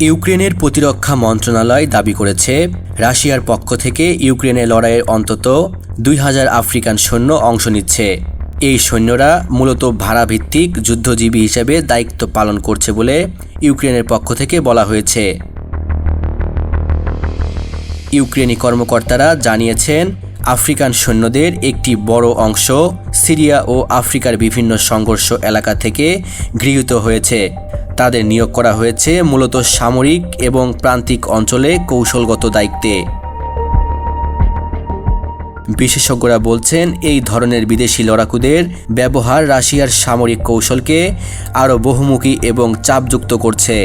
ইউক্রেনের প্রতিরক্ষা মন্ত্রণালয় দাবি করেছে, রাশিয়ার পক্ষ থেকে ইউক্রেনের লড়াইয়ের অন্তত ২,০০০ আফ্রিকান সৈন্য অংশ নিচ্ছে। এই সৈন্যরা মূলত ভাড়াভিত্তিক যুদ্ধজীবী হিসেবে দায়িত্ব পালন করছে বলে ইউক্রেনের পক্ষ থেকে বলা হয়েছে। ইউক্রেনি কর্মকর্তারা জানিয়েছেন, আফ্রিকান সৈন্যদের একটি বড় অংশ সিরিয়া ও আফ্রিকার বিভিন্ন সংঘর্ষ এলাকা থেকে গৃহীত হয়েছে। তাদের নিয়োগ করা হয়েছে মূলত সামরিক এবং প্রান্তিক অঞ্চলে কৌশলগত দায়িত্বে। বিশেষজ্ঞরা বলছেন, এই ধরনের বিদেশি লড়াকুদের ব্যবহার রাশিয়ার সামরিক কৌশলকে আরও বহুমুখী এবং চাপযুক্ত করছে।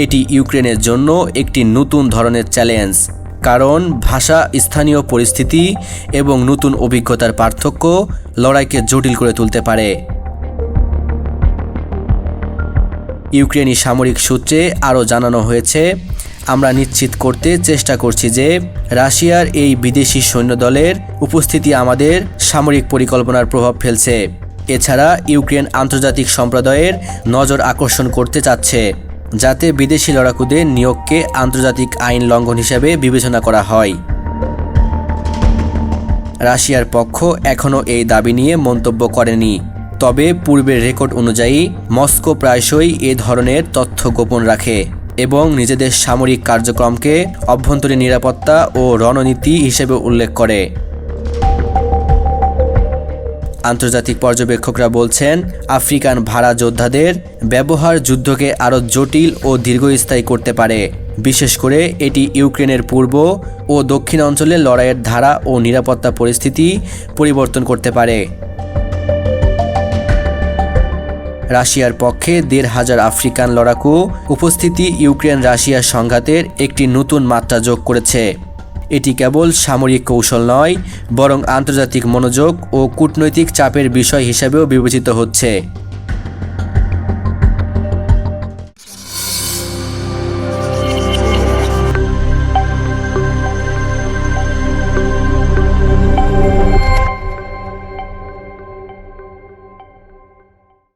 এটি ইউক্রেনের জন্য একটি নতুন ধরনের চ্যালেঞ্জ, কারণ ভাষা, স্থানীয় পরিস্থিতি এবং নতুন অভিজ্ঞতার পার্থক্য লড়াইকে জটিল করে তুলতে পারে। ইউক্রেনি সামরিক সূত্রে আরও জানানো হয়েছে, আমরা নিশ্চিত করতে চেষ্টা করছি যে রাশিয়ার এই বিদেশি সৈন্যদলের উপস্থিতি আমাদের সামরিক পরিকল্পনার প্রভাব ফেলছে। এছাড়া ইউক্রেন আন্তর্জাতিক সম্প্রদায়ের নজর আকর্ষণ করতে চাচ্ছে, যাতে বিদেশি লড়াকুদের নিয়োগকে আন্তর্জাতিক আইন লঙ্ঘন হিসেবে বিবেচনা করা হয়। রাশিয়ার পক্ষ এখনও এই দাবি নিয়ে মন্তব্য করেনি, তবে পূর্বের রেকর্ড অনুযায়ী মস্কো প্রায়শই এ ধরনের তথ্য গোপন রাখে এবং নিজেদের সামরিক কার্যক্রমকে অভ্যন্তরীণ নিরাপত্তা ও রণনীতি হিসেবে উল্লেখ করে। আন্তর্জাতিক পর্যবেক্ষকরা বলছেন, আফ্রিকান ভাড়া যোদ্ধাদের ব্যবহার যুদ্ধকে আরও জটিল ও দীর্ঘস্থায়ী করতে পারে। বিশেষ করে এটি ইউক্রেনের পূর্ব ও দক্ষিণ অঞ্চলে লড়াইয়ের ধারা ও নিরাপত্তা পরিস্থিতি পরিবর্তন করতে পারে। রাশিয়ার পক্ষে ১৫০০ আফ্রিকান লড়াকু উপস্থিতি ইউক্রেন রাশিয়া সংঘাতের একটি নতুন মাত্রা যোগ করেছে। এটি কেবল সামরিক কৌশল নয়, বরং আন্তর্জাতিক মনোযোগ ও কূটনৈতিক চাপের বিষয় হিসেবেও বিবেচিত হচ্ছে।